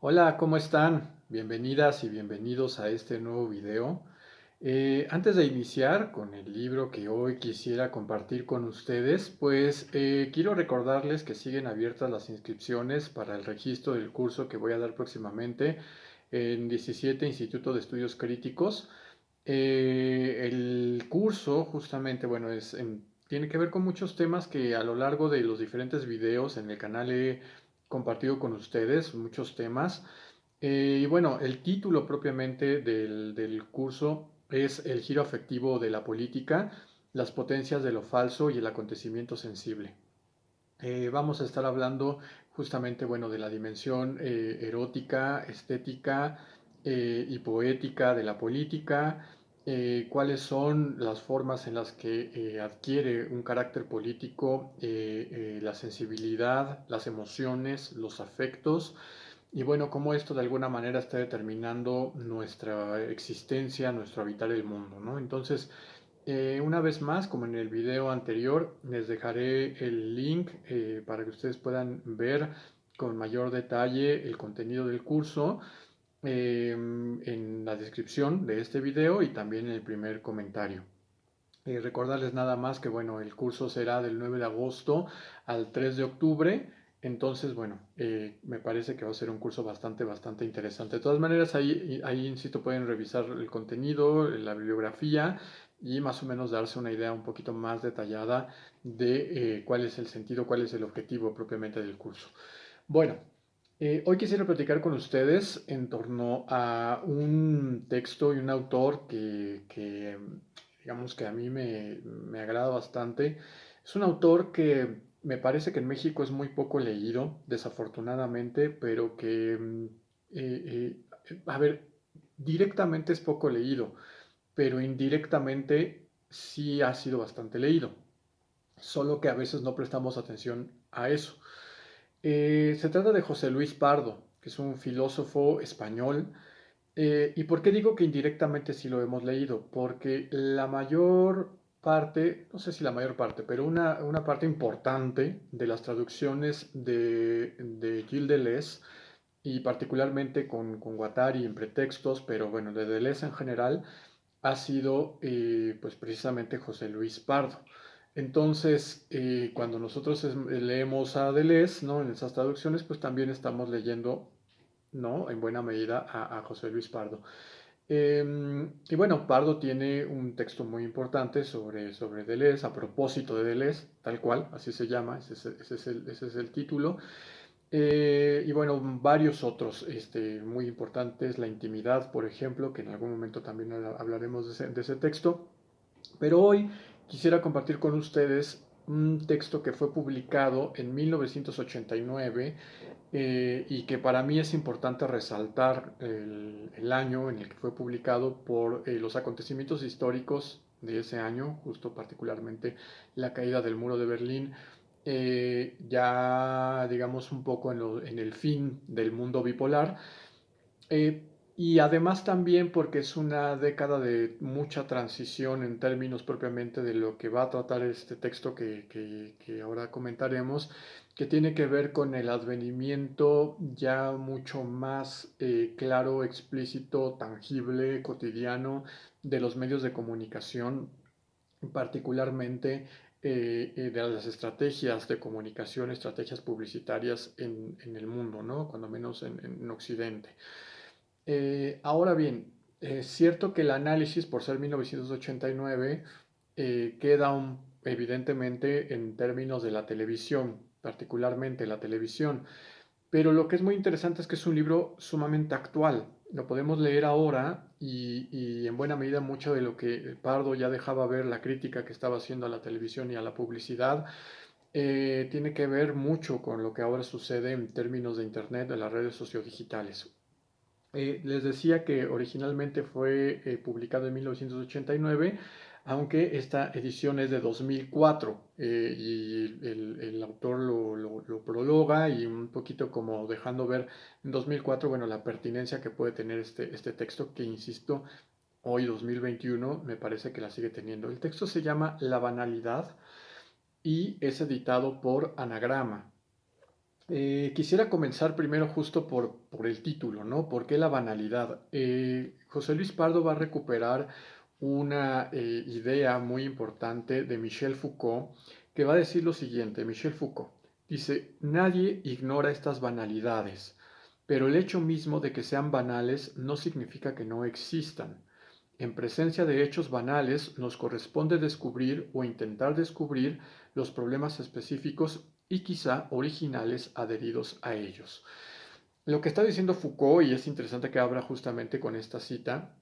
Hola, ¿cómo están? Bienvenidas y bienvenidos a este nuevo video. Antes de iniciar con el libro que hoy quisiera compartir con ustedes, quiero recordarles que siguen abiertas las inscripciones para el registro del curso que voy a dar próximamente en 17 Instituto de Estudios Críticos. El curso justamente, bueno, tiene que ver con muchos temas que a lo largo de los diferentes videos en el canal he compartido con ustedes, muchos temas. Y bueno, el título propiamente del curso es El giro afectivo de la política, las potencias de lo falso y el acontecimiento sensible. Vamos a estar hablando justamente, bueno, de la dimensión erótica, estética y poética de la política, cuáles son las formas en las que adquiere un carácter político, la sensibilidad, las emociones, los afectos, y bueno, cómo esto de alguna manera está determinando nuestra existencia, nuestro habitar el mundo, ¿no? Entonces, una vez más, como en el video anterior, les dejaré el link para que ustedes puedan ver con mayor detalle el contenido del curso en la descripción de este video y también en el primer comentario. Recordarles nada más que bueno, el curso será del 9 de agosto al 3 de octubre. Entonces, bueno, me parece que va a ser un curso bastante interesante. De todas maneras, ahí, insisto, pueden revisar el contenido, la bibliografía y más o menos darse una idea un poquito más detallada de cuál es el sentido, cuál es el objetivo propiamente del curso. Bueno, hoy quisiera platicar con ustedes en torno a un texto y un autor que digamos que a mí me agrada bastante. Es un autor que me parece que en México es muy poco leído, desafortunadamente, pero a ver, directamente es poco leído, pero indirectamente sí ha sido bastante leído, solo que a veces no prestamos atención a eso. Se trata de José Luis Pardo, que es un filósofo español. ¿Y por qué digo que indirectamente sí lo hemos leído? Porque la mayor parte, no sé si la mayor parte, pero una parte importante de las traducciones de Gilles Deleuze, y particularmente con Guattari en pretextos, pero bueno, de Deleuze en general, ha sido pues precisamente José Luis Pardo. Entonces, cuando nosotros leemos a Deleuze, ¿no? En esas traducciones, pues también estamos leyendo, ¿no? En buena medida a José Luis Pardo. Y bueno, Pardo tiene un texto muy importante sobre Deleuze, a propósito de Deleuze, tal cual, así se llama, ese es el título. Y bueno, varios otros muy importantes, La intimidad, por ejemplo, que en algún momento también hablaremos de ese texto. Pero hoy quisiera compartir con ustedes un texto que fue publicado en 1989 y que para mí es importante resaltar el año en el que fue publicado por los acontecimientos históricos de ese año, justo particularmente la caída del muro de Berlín, ya digamos un poco en el fin del mundo bipolar. eh, y además también porque es una década de mucha transición en términos propiamente de lo que va a tratar este texto que ahora comentaremos, que tiene que ver con el advenimiento ya mucho más claro, explícito, tangible, cotidiano de los medios de comunicación, particularmente de las estrategias de comunicación, estrategias publicitarias en el mundo, ¿no? Cuando menos en Occidente. Ahora bien, es cierto que el análisis, por ser 1989, queda evidentemente en términos de la televisión, particularmente la televisión. Pero lo que es muy interesante es que es un libro sumamente actual. Lo podemos leer ahora y en buena medida mucho de lo que Pardo ya dejaba ver, la crítica que estaba haciendo a la televisión y a la publicidad, tiene que ver mucho con lo que ahora sucede en términos de Internet, de las redes sociodigitales. Les decía que originalmente fue publicado en 1989, aunque esta edición es de 2004 y el autor lo prologa y un poquito como dejando ver en 2004, bueno, la pertinencia que puede tener este texto que, insisto, hoy 2021 me parece que la sigue teniendo. El texto se llama La banalidad y es editado por Anagrama. Quisiera comenzar primero justo por el título, ¿no? ¿Por qué la banalidad? José Luis Pardo va a recuperar una idea muy importante de Michel Foucault, que va a decir lo siguiente. Michel Foucault dice: nadie ignora estas banalidades, pero el hecho mismo de que sean banales no significa que no existan. En presencia de hechos banales nos corresponde descubrir o intentar descubrir los problemas específicos y quizá originales adheridos a ellos. Lo que está diciendo Foucault, y es interesante que abra justamente con esta cita,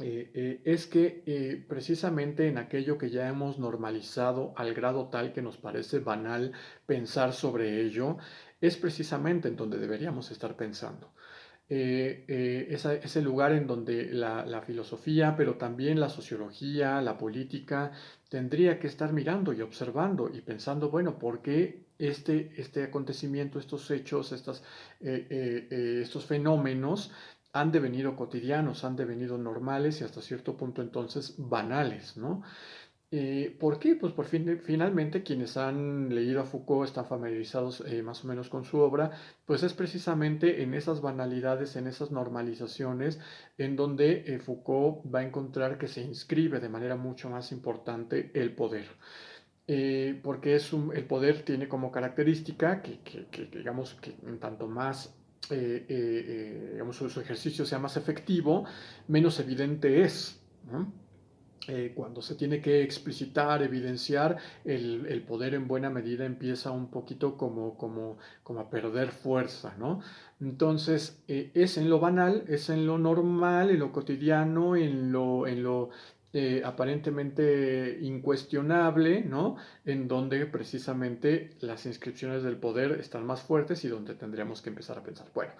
es que precisamente en aquello que ya hemos normalizado al grado tal que nos parece banal pensar sobre ello, es precisamente en donde deberíamos estar pensando. Ese lugar en donde la filosofía, pero también la sociología, la política, tendría que estar mirando y observando y pensando, bueno, ¿por qué este acontecimiento, estos hechos, estos fenómenos han devenido cotidianos, han devenido normales y hasta cierto punto entonces banales, ¿no? ¿Por qué? Pues finalmente quienes han leído a Foucault están familiarizados más o menos con su obra, pues es precisamente en esas banalidades, en esas normalizaciones, en donde Foucault va a encontrar que se inscribe de manera mucho más importante el poder. Porque el poder tiene como característica digamos, que en tanto más digamos, su ejercicio sea más efectivo, menos evidente es, ¿no? Cuando se tiene que explicitar, evidenciar, el poder en buena medida empieza un poquito como a perder fuerza, ¿no? Entonces, es en lo banal, es en lo normal, en lo cotidiano, en lo aparentemente incuestionable, ¿no? En donde precisamente las inscripciones del poder están más fuertes y donde tendríamos que empezar a pensar. Bueno,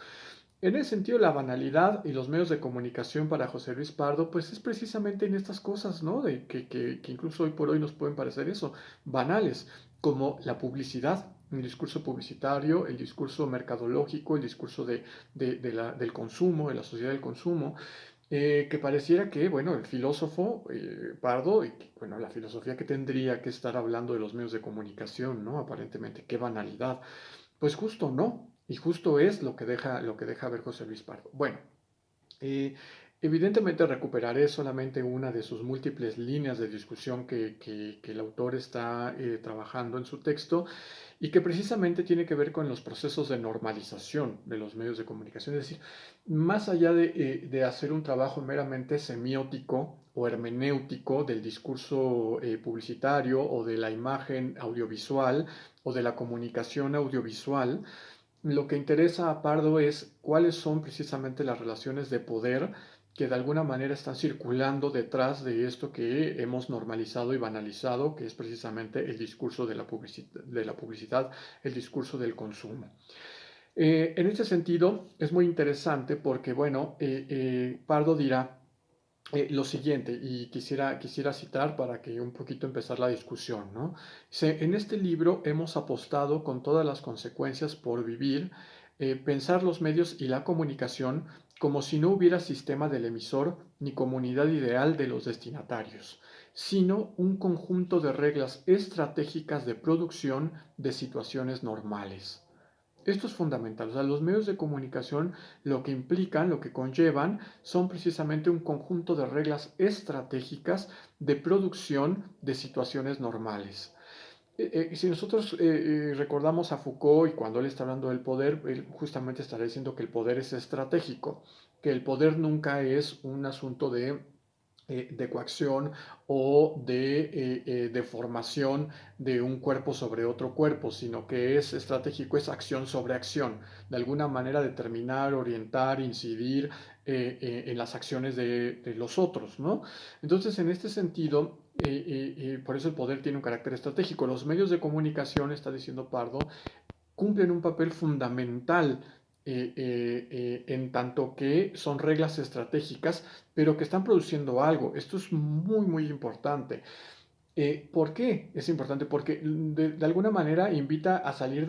en ese sentido, la banalidad y los medios de comunicación para José Luis Pardo, pues es precisamente en estas cosas, ¿no? Que incluso hoy por hoy nos pueden parecer eso, banales, como la publicidad, el discurso publicitario, el discurso mercadológico, el discurso del consumo, de la sociedad del consumo, que pareciera que, bueno, el filósofo Pardo, bueno, la filosofía que tendría que estar hablando de los medios de comunicación, ¿no? Aparentemente, qué banalidad. Pues justo no, y justo es lo que deja ver José Luis Pardo. Bueno, eh, evidentemente recuperaré solamente una de sus múltiples líneas de discusión que el autor está trabajando en su texto y que precisamente tiene que ver con los procesos de normalización de los medios de comunicación. Es decir, más allá de hacer un trabajo meramente semiótico o hermenéutico del discurso publicitario o de la imagen audiovisual o de la comunicación audiovisual, lo que interesa a Pardo es cuáles son precisamente las relaciones de poder que de alguna manera están circulando detrás de esto que hemos normalizado y banalizado, que es precisamente el discurso de la publicidad, el discurso del consumo. En este sentido, es muy interesante porque, bueno, Pardo dirá lo siguiente, y quisiera citar para que un poquito empezar la discusión, ¿no? Dice: en este libro hemos apostado con todas las consecuencias por vivir, pensar los medios y la comunicación como si no hubiera sistema del emisor ni comunidad ideal de los destinatarios, sino un conjunto de reglas estratégicas de producción de situaciones normales. Esto es fundamental. O sea, los medios de comunicación lo que implican, lo que conllevan, son precisamente un conjunto de reglas estratégicas de producción de situaciones normales. Si nosotros recordamos a Foucault y cuando él está hablando del poder, él justamente estará diciendo que el poder es estratégico, que el poder nunca es un asunto de coacción o de formación de un cuerpo sobre otro cuerpo, sino que es estratégico, es acción sobre acción, de alguna manera determinar, orientar, incidir en las acciones de los otros, ¿no? Entonces, en este sentido, por eso el poder tiene un carácter estratégico. Los medios de comunicación, está diciendo Pardo, cumplen un papel fundamental en tanto que son reglas estratégicas, pero que están produciendo algo. Esto es muy, muy importante. ¿Por qué es importante? Porque de alguna manera invita a salir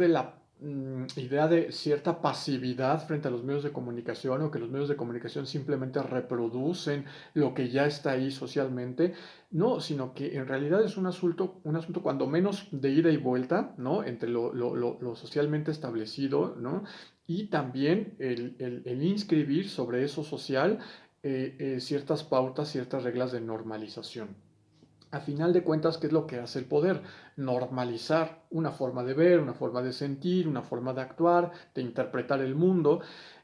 idea de cierta pasividad frente a los medios de comunicación o que los medios de comunicación simplemente reproducen lo que ya está ahí socialmente. No, sino que en realidad es un asunto cuando menos de ida y vuelta, ¿no? Entre lo socialmente establecido, ¿no? Y también el inscribir sobre eso social ciertas pautas, ciertas reglas de normalización. A final de cuentas, ¿qué es lo que hace el poder? Normalizar una forma de ver, una forma de sentir, una forma de actuar, de interpretar el mundo.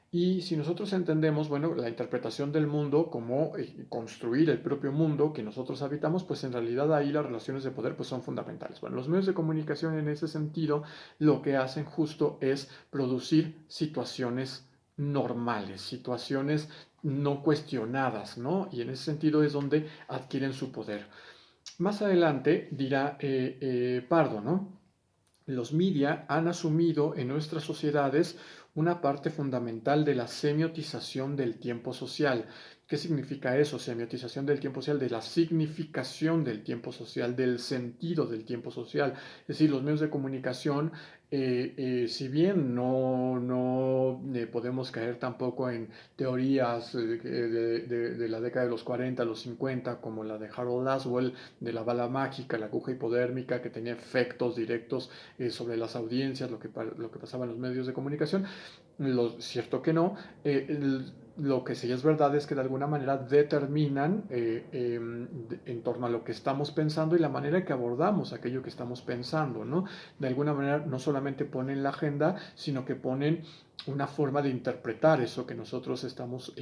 Y si nosotros entendemos, bueno, la interpretación del mundo como construir el propio mundo que nosotros habitamos, pues en realidad ahí las relaciones de poder pues son fundamentales. Bueno, los medios de comunicación en ese sentido lo que hacen justo es producir situaciones normales, situaciones no cuestionadas, ¿no? Y en ese sentido es donde adquieren su poder. Más adelante dirá Pardo, ¿no? Los media han asumido en nuestras sociedades una parte fundamental de la semiotización del tiempo social. ¿Qué significa eso? Semiotización del tiempo social, de la significación del tiempo social, del sentido del tiempo social. Es decir, los medios de comunicación, si bien no podemos caer tampoco en teorías de la década de los 40, los 50, como la de Harold Laswell, de la bala mágica, la aguja hipodérmica, que tenía efectos directos sobre las audiencias, lo que pasaba en los medios de comunicación. Lo cierto que no. Lo que sí es verdad es que de alguna manera determinan en torno a lo que estamos pensando y la manera en que abordamos aquello que estamos pensando, ¿no? De alguna manera no solamente ponen la agenda, sino que ponen una forma de interpretar eso que nosotros estamos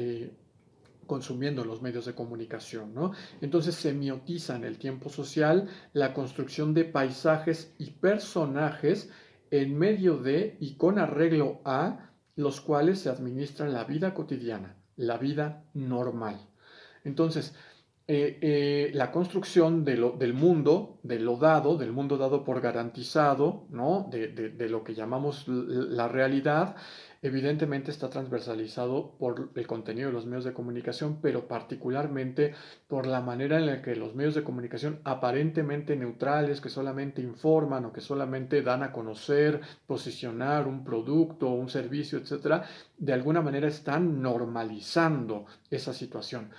consumiendo los medios de comunicación, ¿no? Entonces semiotizan el tiempo social, la construcción de paisajes y personajes en medio de y con arreglo a los cuales se administra la vida cotidiana, la vida normal. Entonces, la construcción del mundo dado por garantizado, ¿no? De lo que llamamos la realidad, evidentemente está transversalizado por el contenido de los medios de comunicación, pero particularmente por la manera en la que los medios de comunicación aparentemente neutrales, que solamente informan o que solamente dan a conocer, posicionar un producto, un servicio, etcétera, de alguna manera están normalizando esa situación.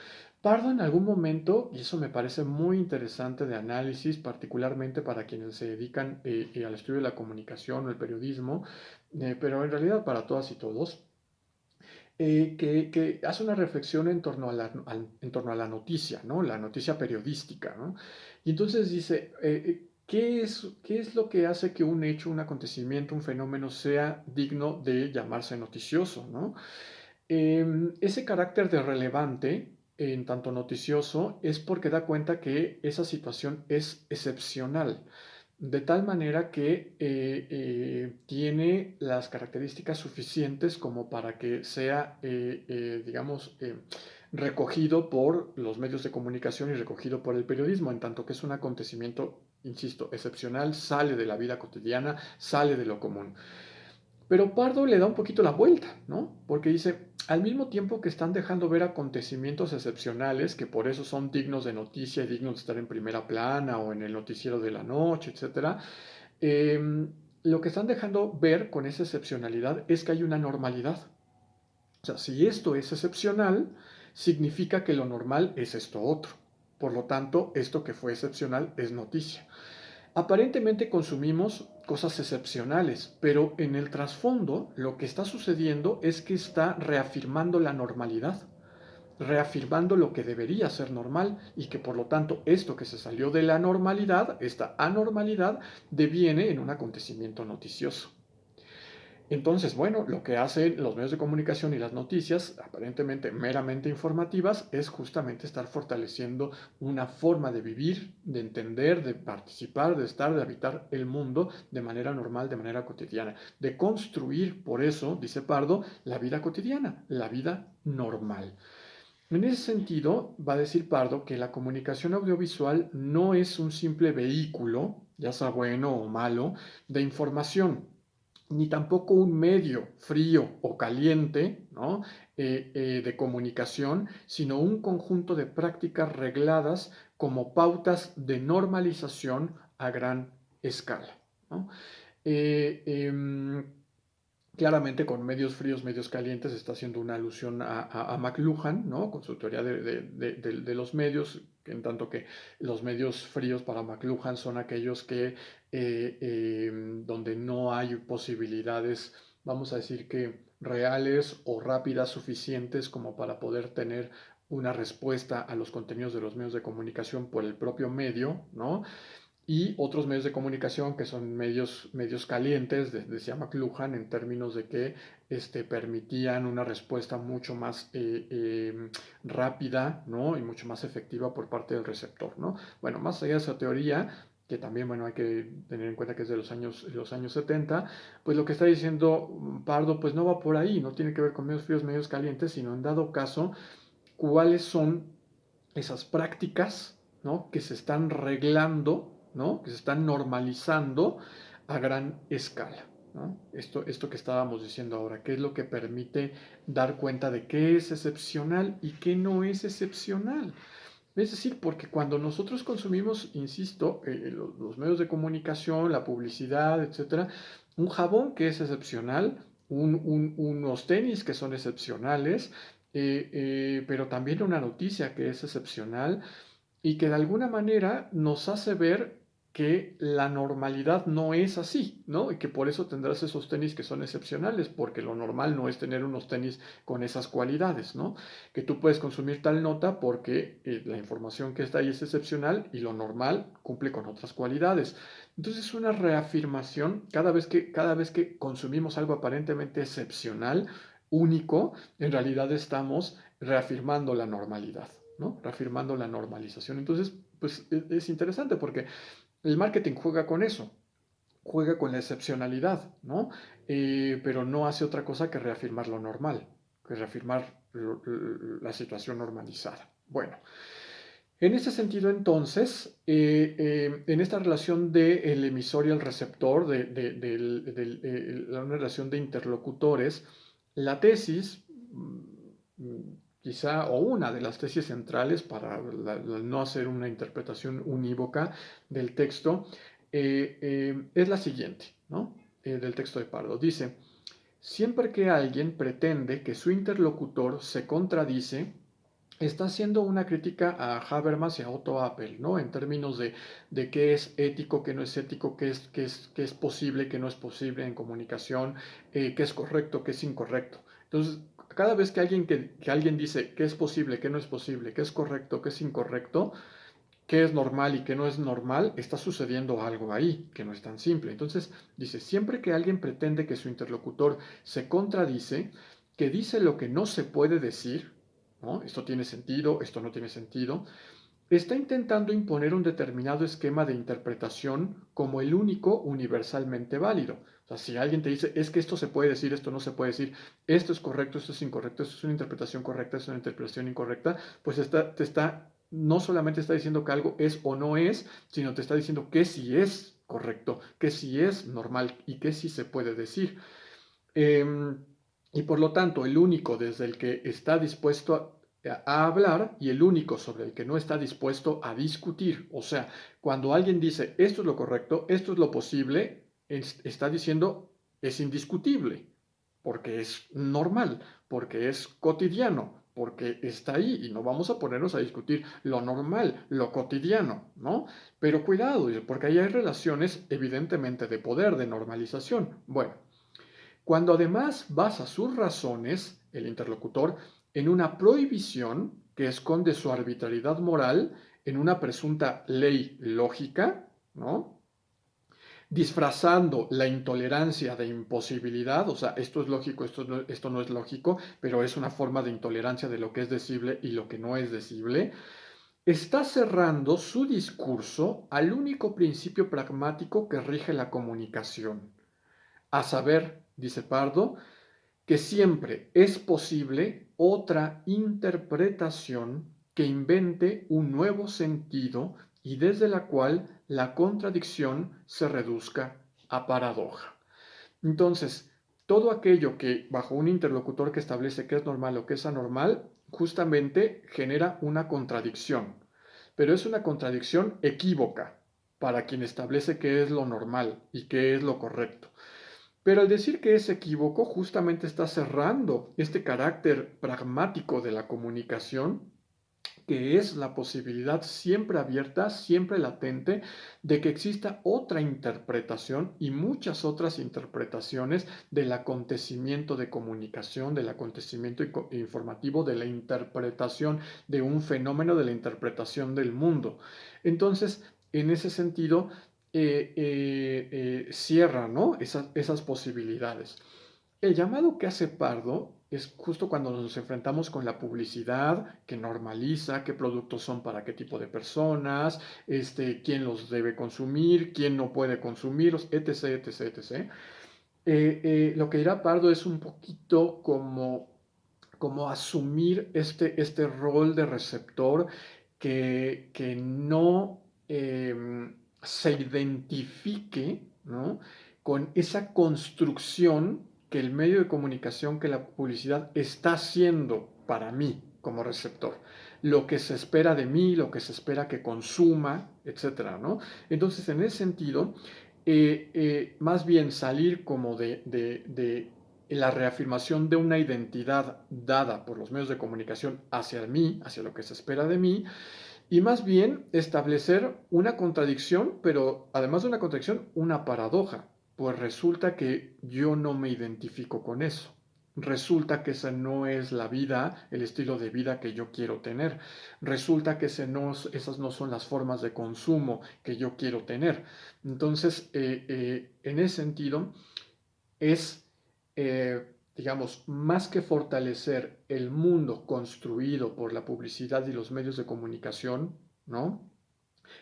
Pardo en algún momento, y eso me parece muy interesante de análisis, particularmente para quienes se dedican al estudio de la comunicación o el periodismo, pero en realidad para todas y todos, que hace una reflexión en torno a en torno a la noticia, ¿no? La noticia periodística, ¿no? Y entonces dice, qué es lo que hace que un hecho, un acontecimiento, un fenómeno sea digno de llamarse noticioso, ¿no? Ese carácter de relevante, en tanto noticioso, es porque da cuenta que esa situación es excepcional, de tal manera que tiene las características suficientes como para que sea, digamos, recogido por los medios de comunicación y recogido por el periodismo, en tanto que es un acontecimiento, insisto, excepcional, sale de la vida cotidiana, sale de lo común. Pero Pardo le da un poquito la vuelta, ¿no? Porque dice, al mismo tiempo que están dejando ver acontecimientos excepcionales, que por eso son dignos de noticia y dignos de estar en primera plana o en el noticiero de la noche, etcétera, eh, lo que están dejando ver con esa excepcionalidad es que hay una normalidad. O sea, si esto es excepcional, significa que lo normal es esto otro. Por lo tanto, esto que fue excepcional es noticia. Aparentemente consumimos cosas excepcionales, pero en el trasfondo lo que está sucediendo es que está reafirmando la normalidad, reafirmando lo que debería ser normal y que por lo tanto esto que se salió de la normalidad, esta anormalidad, deviene en un acontecimiento noticioso. Entonces, bueno, lo que hacen los medios de comunicación y las noticias, aparentemente meramente informativas, es justamente estar fortaleciendo una forma de vivir, de entender, de participar, de estar, de habitar el mundo de manera normal, de manera cotidiana, de construir, por eso, dice Pardo, la vida cotidiana, la vida normal. En ese sentido, va a decir Pardo que la comunicación audiovisual no es un simple vehículo, ya sea bueno o malo, de información, ni tampoco un medio frío o caliente, ¿no? De comunicación, sino un conjunto de prácticas regladas como pautas de normalización a gran escala, ¿no? Eh, em, Claramente con medios fríos, medios calientes está haciendo una alusión a McLuhan, ¿no? Con su teoría de los medios, en tanto que los medios fríos para McLuhan son aquellos que donde no hay posibilidades, vamos a decir que reales o rápidas suficientes como para poder tener una respuesta a los contenidos de los medios de comunicación por el propio medio, ¿no? Y otros medios de comunicación que son medios calientes, decía McLuhan, en términos de que permitían una respuesta mucho más rápida, ¿no? Y mucho más efectiva por parte del receptor, ¿no? Bueno, más allá de esa teoría, que también, bueno, hay que tener en cuenta que es de los años 70, pues lo que está diciendo Pardo, pues no va por ahí, no tiene que ver con medios fríos, medios calientes, sino en dado caso, cuáles son esas prácticas, ¿no? Que se están reglando, ¿no? Que se están normalizando a gran escala, ¿no? Esto que estábamos diciendo ahora, ¿qué es lo que permite dar cuenta de qué es excepcional y qué no es excepcional? Es decir, porque cuando nosotros consumimos, insisto, los medios de comunicación, la publicidad, etcétera, un jabón que es excepcional, unos tenis que son excepcionales, pero también una noticia que es excepcional y que de alguna manera nos hace ver que la normalidad no es así, ¿no? Y que por eso tendrás esos tenis que son excepcionales, porque lo normal no es tener unos tenis con esas cualidades, ¿no? Que tú puedes consumir tal nota porque la información que está ahí es excepcional y lo normal cumple con otras cualidades. Entonces es una reafirmación cada vez que consumimos algo aparentemente excepcional, único, en realidad estamos reafirmando la normalidad, ¿no? Reafirmando la normalización. Entonces, pues es interesante porque el marketing juega con eso, juega con la excepcionalidad, ¿no? Pero no hace otra cosa que reafirmar lo normal, que reafirmar la situación normalizada. Bueno, en ese sentido entonces, en esta relación del emisor y el receptor, una relación de interlocutores, la tesis, quizá, o una de las tesis centrales para no hacer una interpretación unívoca del texto, es la siguiente, ¿no? Del texto de Pardo. Dice, siempre que alguien pretende que su interlocutor se contradice, está haciendo una crítica a Habermas y a Otto Appel, ¿no? En términos de qué es ético, qué no es ético, qué es posible, qué no es posible en comunicación, qué es correcto, qué es incorrecto. Entonces, cada vez que alguien dice qué es posible, qué no es posible, qué es correcto, qué es incorrecto, qué es normal y qué no es normal, está sucediendo algo ahí, que no es tan simple. Entonces, dice, siempre que alguien pretende que su interlocutor se contradice, que dice lo que no se puede decir, ¿no? Esto tiene sentido, esto no tiene sentido, está intentando imponer un determinado esquema de interpretación como el único universalmente válido. O sea, si alguien te dice, es que esto se puede decir, esto no se puede decir, esto es correcto, esto es incorrecto, esto es una interpretación correcta, esto es una interpretación incorrecta, pues no solamente está diciendo que algo es o no es, sino te está diciendo que sí es correcto, que sí es normal y que sí se puede decir. Eh, y por lo tanto, el único desde el que está dispuesto a hablar y el único sobre el que no está dispuesto a discutir. O sea, cuando alguien dice esto es lo correcto, esto es lo posible, está diciendo es indiscutible, porque es normal, porque es cotidiano, porque está ahí y no vamos a ponernos a discutir lo normal, lo cotidiano, ¿no? Pero cuidado, porque ahí hay relaciones evidentemente de poder, de normalización. Bueno, cuando además basa sus razones, el interlocutor, en una prohibición que esconde su arbitrariedad moral en una presunta ley lógica, ¿no? Disfrazando la intolerancia de imposibilidad, o sea, esto es lógico, esto no es lógico, pero es una forma de intolerancia de lo que es decible y lo que no es decible, está cerrando su discurso al único principio pragmático que rige la comunicación, a saber, dice Pardo, que siempre es posible otra interpretación que invente un nuevo sentido y desde la cual la contradicción se reduzca a paradoja. Entonces, todo aquello que bajo un interlocutor que establece qué es normal o qué es anormal, justamente genera una contradicción, pero es una contradicción equívoca para quien establece qué es lo normal y qué es lo correcto. Pero al decir que es equívoco, justamente está cerrando este carácter pragmático de la comunicación, que es la posibilidad siempre abierta, siempre latente, de que exista otra interpretación y muchas otras interpretaciones del acontecimiento de comunicación, del acontecimiento informativo, de la interpretación de un fenómeno, de la interpretación del mundo. Entonces, en ese sentido, cierra, ¿no? Esas posibilidades. El llamado que hace Pardo es justo cuando nos enfrentamos con la publicidad que normaliza qué productos son para qué tipo de personas, quién los debe consumir, quién no puede consumirlos, etc, etc, etc. Lo que dirá Pardo es un poquito como asumir este rol de receptor que no se identifique, ¿no?, con esa construcción que el medio de comunicación, que la publicidad está haciendo para mí como receptor. Lo que se espera de mí, lo que se espera que consuma, etcétera, ¿no? Entonces, en ese sentido, más bien salir como de la reafirmación de una identidad dada por los medios de comunicación hacia mí, hacia lo que se espera de mí, y más bien establecer una contradicción, pero además de una contradicción, una paradoja, pues resulta que yo no me identifico con eso. Resulta que esa no es la vida, el estilo de vida que yo quiero tener. Resulta que esas no son las formas de consumo que yo quiero tener. Entonces, en ese sentido, es, digamos, más que fortalecer el mundo construido por la publicidad y los medios de comunicación, ¿no?,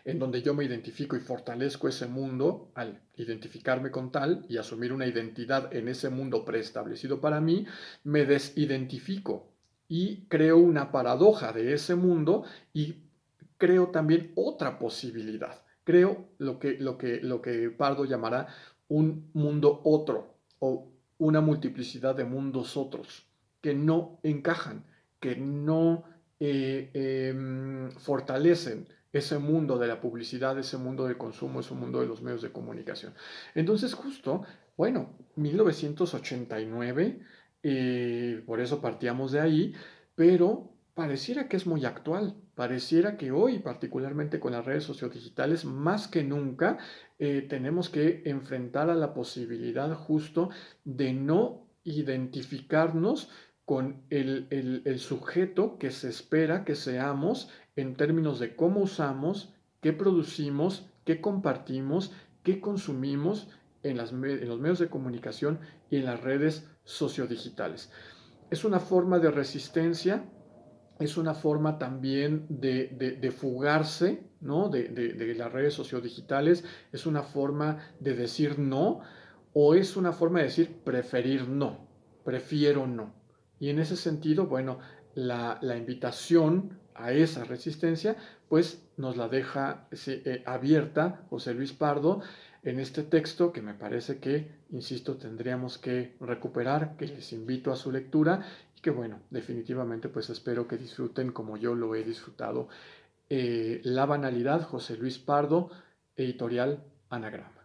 en donde yo me identifico y fortalezco ese mundo al identificarme con tal y asumir una identidad en ese mundo preestablecido para mí, me desidentifico y creo una paradoja de ese mundo y creo también otra posibilidad. Creo lo que Pardo llamará un mundo otro o una multiplicidad de mundos otros que no encajan, que no fortalecen ese mundo de la publicidad, ese mundo del consumo, ese mundo de los medios de comunicación. Entonces, justo, bueno, 1989, por eso partíamos de ahí, pero pareciera que es muy actual, pareciera que hoy, particularmente con las redes sociodigitales, más que nunca, tenemos que enfrentar a la posibilidad justo de no identificarnos con el sujeto que se espera que seamos en términos de cómo usamos, qué producimos, qué compartimos, qué consumimos en los medios de comunicación y en las redes sociodigitales. Es una forma de resistencia, es una forma también de fugarse, ¿no?, de las redes sociodigitales, es una forma de decir no, o es una forma de decir preferir no, prefiero no. Y en ese sentido, bueno, la invitación a esa resistencia, pues nos la deja abierta José Luis Pardo en este texto que me parece que, insisto, tendríamos que recuperar, que les invito a su lectura y que, bueno, definitivamente pues espero que disfruten como yo lo he disfrutado. La banalidad, José Luis Pardo, editorial Anagrama.